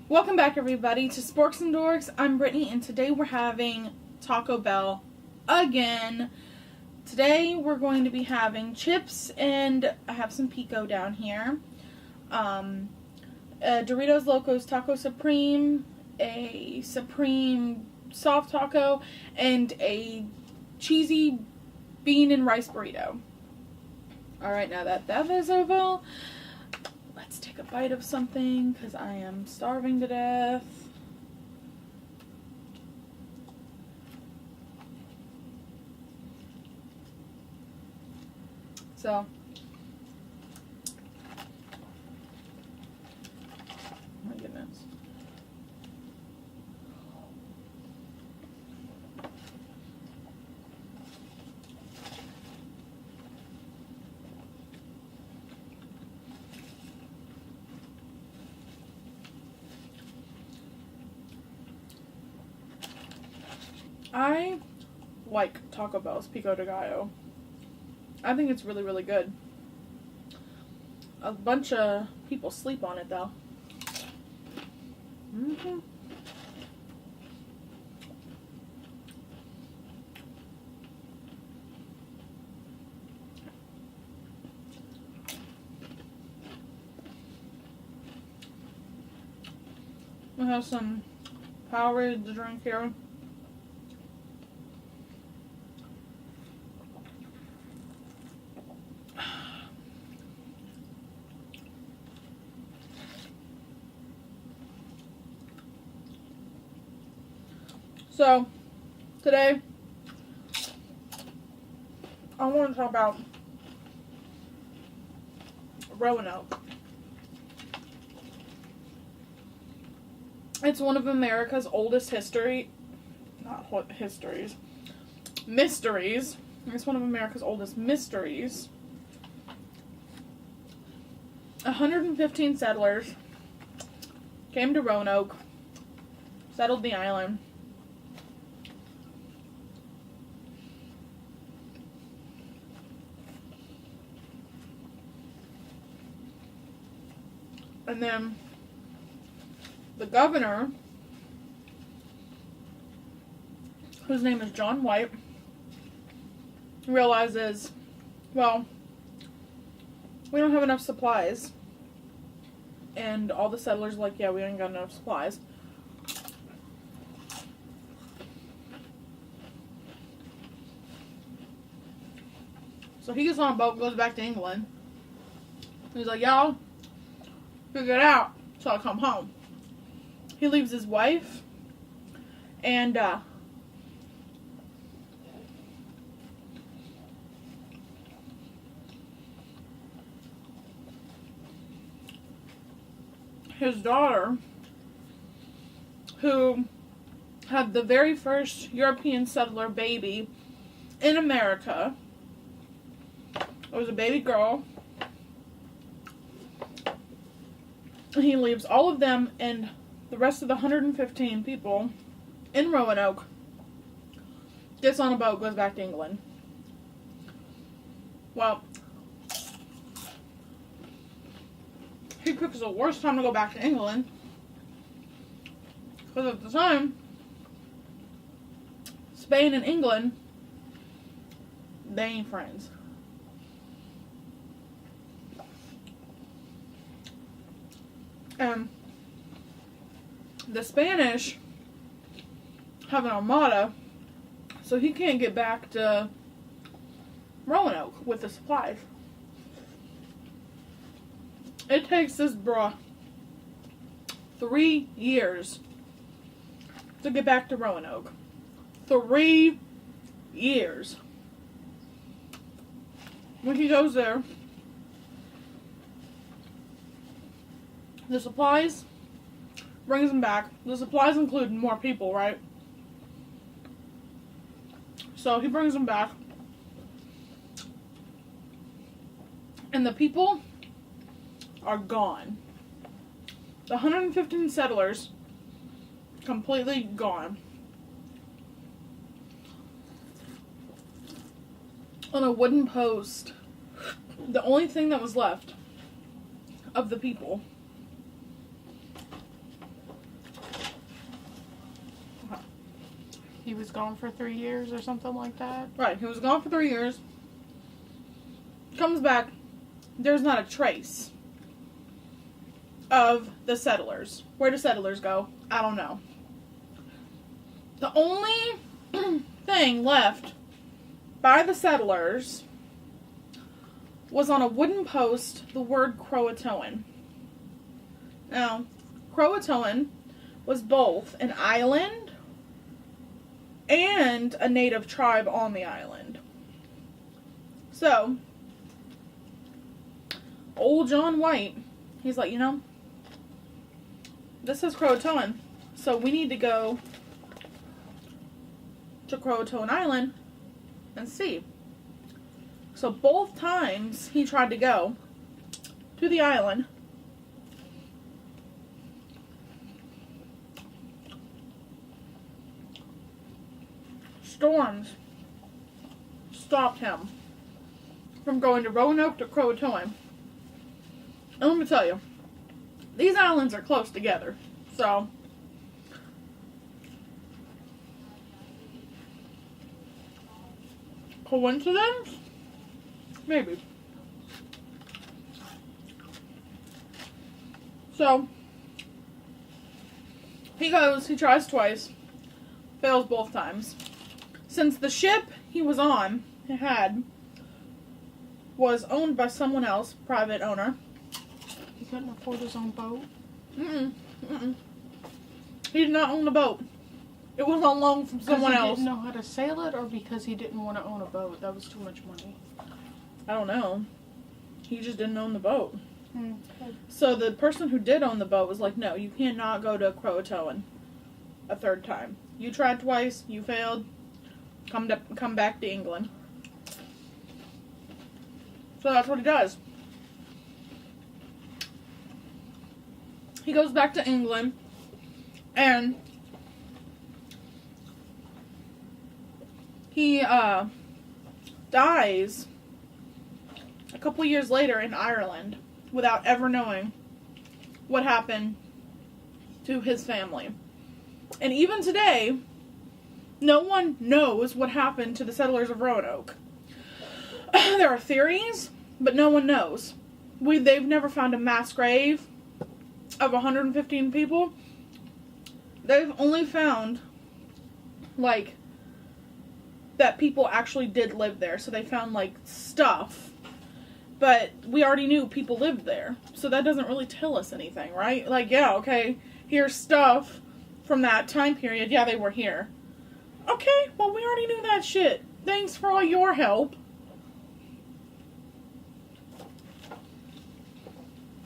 Welcome back, everybody, to Sporks and Dorks. I'm Brittany, and today we're having Taco Bell again. Today we're going to be having chips, and I have some pico down here. Doritos Locos Taco Supreme, a Supreme Soft Taco, and a cheesy bean and rice burrito. Alright, now that is over, let's take a bite of something, because I am starving to death. So, my goodness. I like Taco Bell's Pico de Gallo. I think it's really, really good. A bunch of people sleep on it, though. We have some Powerade to drink here. So, today, I want to talk about Roanoke. It's one of America's oldest mysteries. It's one of America's oldest mysteries. 115 settlers came to Roanoke, settled the island. And then the governor, whose name is John White, realizes, well, we don't have enough supplies. And all the settlers are like, yeah, we ain't got enough supplies. So he gets on a boat, goes back to England. He's like, y'all, figure it out till I come home. He leaves his wife and his daughter, who had the very first European settler baby in America. It was a baby girl. He leaves all of them and the rest of the 115 people in Roanoke, gets on a boat, goes back to England. Well, he picks the worst time to go back to England, because at the time, Spain and England, they ain't friends. And the Spanish have an armada, so he can't get back to Roanoke with the supplies. It takes this bruh 3 years to get back to Roanoke. 3 years. When he goes there, the supplies brings him back. The supplies include more people, right? So he brings them back. And the people are gone. The 115 settlers, completely gone. On a wooden post, the only thing that was left of the people He was gone for 3 years or something like that. Right, he was gone for 3 years. Comes back. There's not a trace of the settlers. Where do settlers go? I don't know. The only thing left by the settlers was on a wooden post the word Croatoan. Now, Croatoan was both an island and a native tribe on the island. So, old John White, he's like, you know, this is Croatoan, so we need to go to Croatoan Island and see. So both times he tried to go to the island, storms stopped him from going to Roanoke to Croatoan. And let me tell you, these islands are close together, so coincidence? Maybe. So, he goes, he tries twice, fails both times. Since the ship he was on, was owned by someone else, private owner. He couldn't afford his own boat? He did not own a boat. It was on loan from someone else. He didn't know how to sail it, or because he didn't want to own a boat? That was too much money. I don't know. He just didn't own the boat. Okay. So the person who did own the boat was like, no, you cannot go to Croatoan a third time. You tried twice, you failed, come back to England. So that's what he does. He goes back to England, and he dies a couple years later in Ireland without ever knowing what happened to his family. And even today, no one knows what happened to the settlers of Roanoke. There are theories, but no one knows. They've never found a mass grave of 115 people. They've only found, like, that people actually did live there. So they found, like, stuff. But we already knew people lived there. So that doesn't really tell us anything, right? Like, yeah, okay, here's stuff from that time period. Yeah, they were here. Okay, well, we already knew that shit. Thanks for all your help.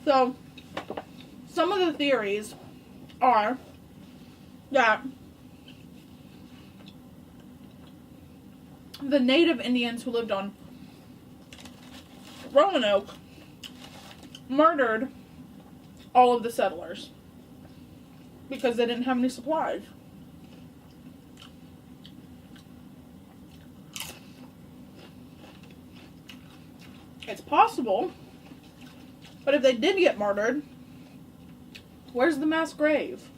So, some of the theories are that the native Indians who lived on Roanoke murdered all of the settlers because they didn't have any supplies. It's possible, but if they did get murdered, where's the mass grave?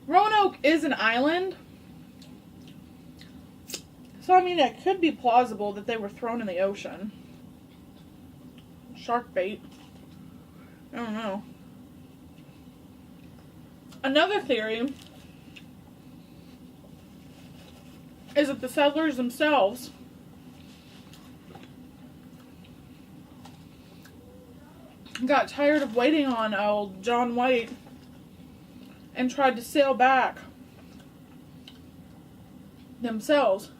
Roanoke is an island, so I mean it could be plausible that they were thrown in the ocean. Shark bait. I don't know. Another theory is that the settlers themselves got tired of waiting on old John White and tried to sail back themselves.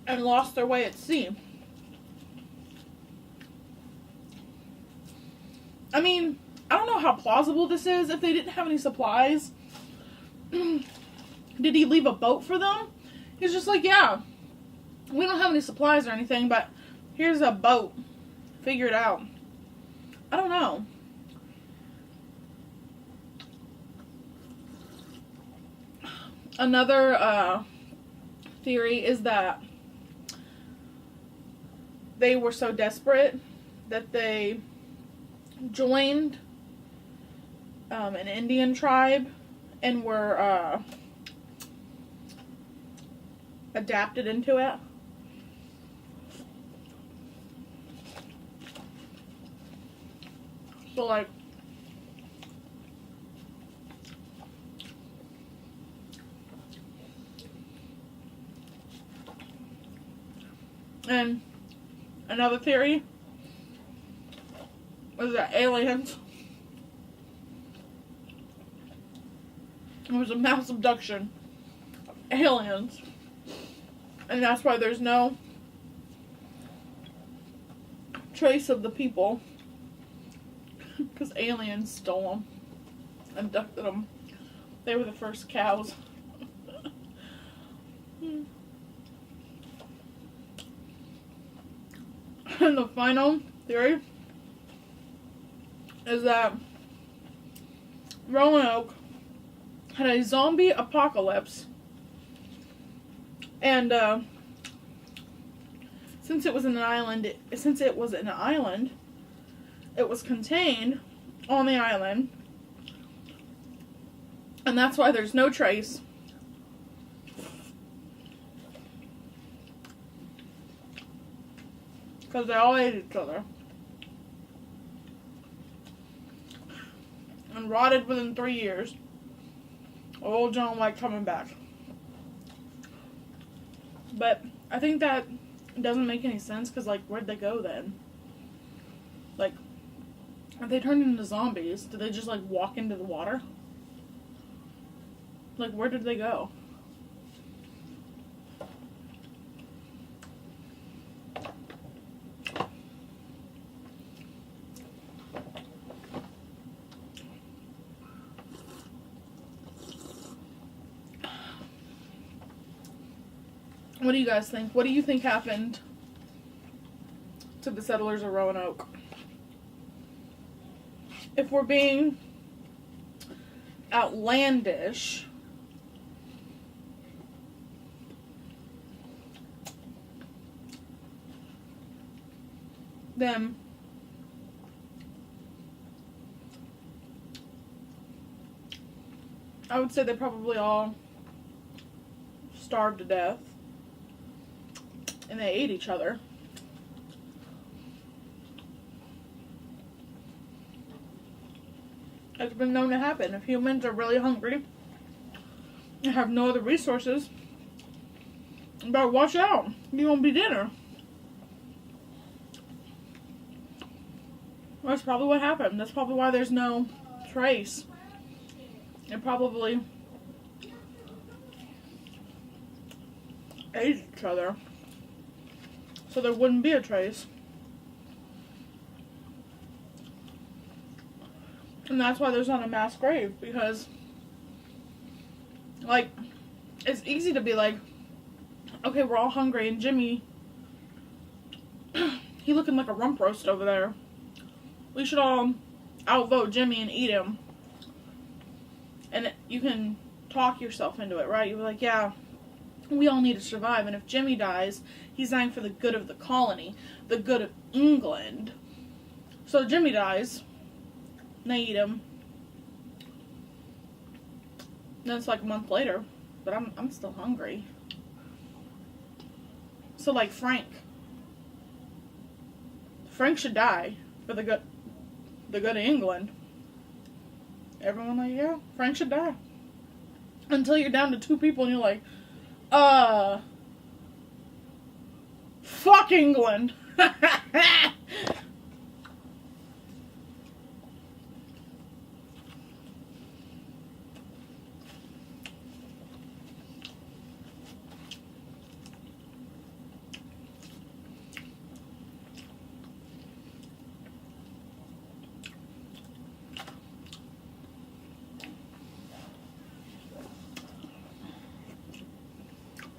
And lost their way at sea. I mean, I don't know how plausible this is. If they didn't have any supplies, did he leave a boat for them? He's just like, yeah, we don't have any supplies or anything, but here's a boat. Figure it out. I don't know. Another theory is that they were so desperate that they joined an Indian tribe and were adapted into it. So, like, and another theory was that aliens, it was a mass abduction of aliens, and that's why there's no trace of the people, because aliens stole them, abducted them. They were the first cows. And the final theory is that Roanoke had a zombie apocalypse, and since it was an island, it was contained on the island, and that's why there's no trace. Because they all ate each other. And rotted within 3 years. Old John White coming back. But I think that doesn't make any sense, because, like, where'd they go then? Like, if they turned into zombies, did they just, like, walk into the water? Like, where did they go? What do you guys think? What do you think happened to the settlers of Roanoke? If we're being outlandish, then I would say they probably all starved to death. And they ate each other. It's been known to happen. If humans are really hungry and have no other resources, you better watch out. You won't be dinner. That's probably what happened. That's probably why there's no trace. They probably ate each other, so there wouldn't be a trace. And that's why there's not a mass grave, because, like, it's easy to be like, okay, we're all hungry, and Jimmy, he looking like a rump roast over there. We should all outvote Jimmy and eat him. And you can talk yourself into it, right? You're like, yeah, we all need to survive, and if Jimmy dies, he's dying for the good of the colony, the good of England. So Jimmy dies, and they eat him. And then it's like a month later, but I'm still hungry. So like Frank should die for the good of England. Everyone like, yeah, Frank should die. Until you're down to 2 people and you're like, fuck England.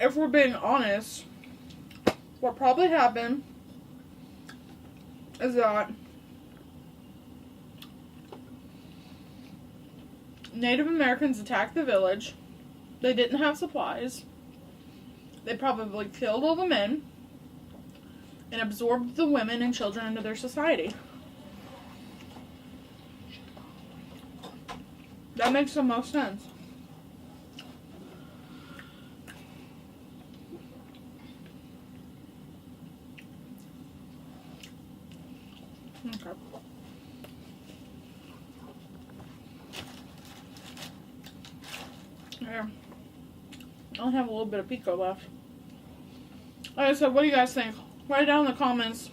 If we're being honest, what probably happened is that Native Americans attacked the village. They didn't have supplies. They probably killed all the men and absorbed the women and children into their society. That makes the most sense. Okay. There. I only have a little bit of pico left. Like I said, what do you guys think? Write down in the comments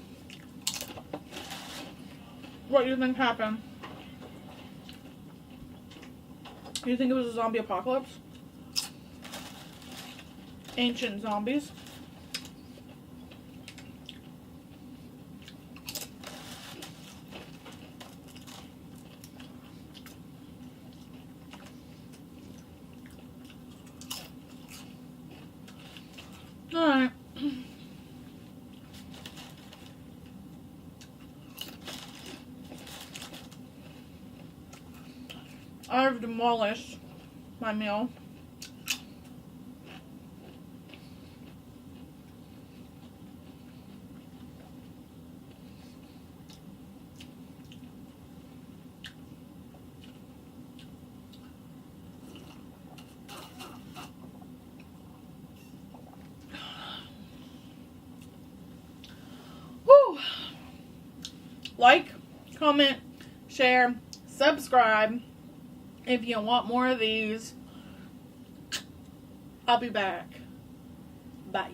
what you think happened. Do you think it was a zombie apocalypse? Ancient zombies? Alright. I've demolished my meal. Woo! Like, comment, share, subscribe. If you want more of these, I'll be back. Bye.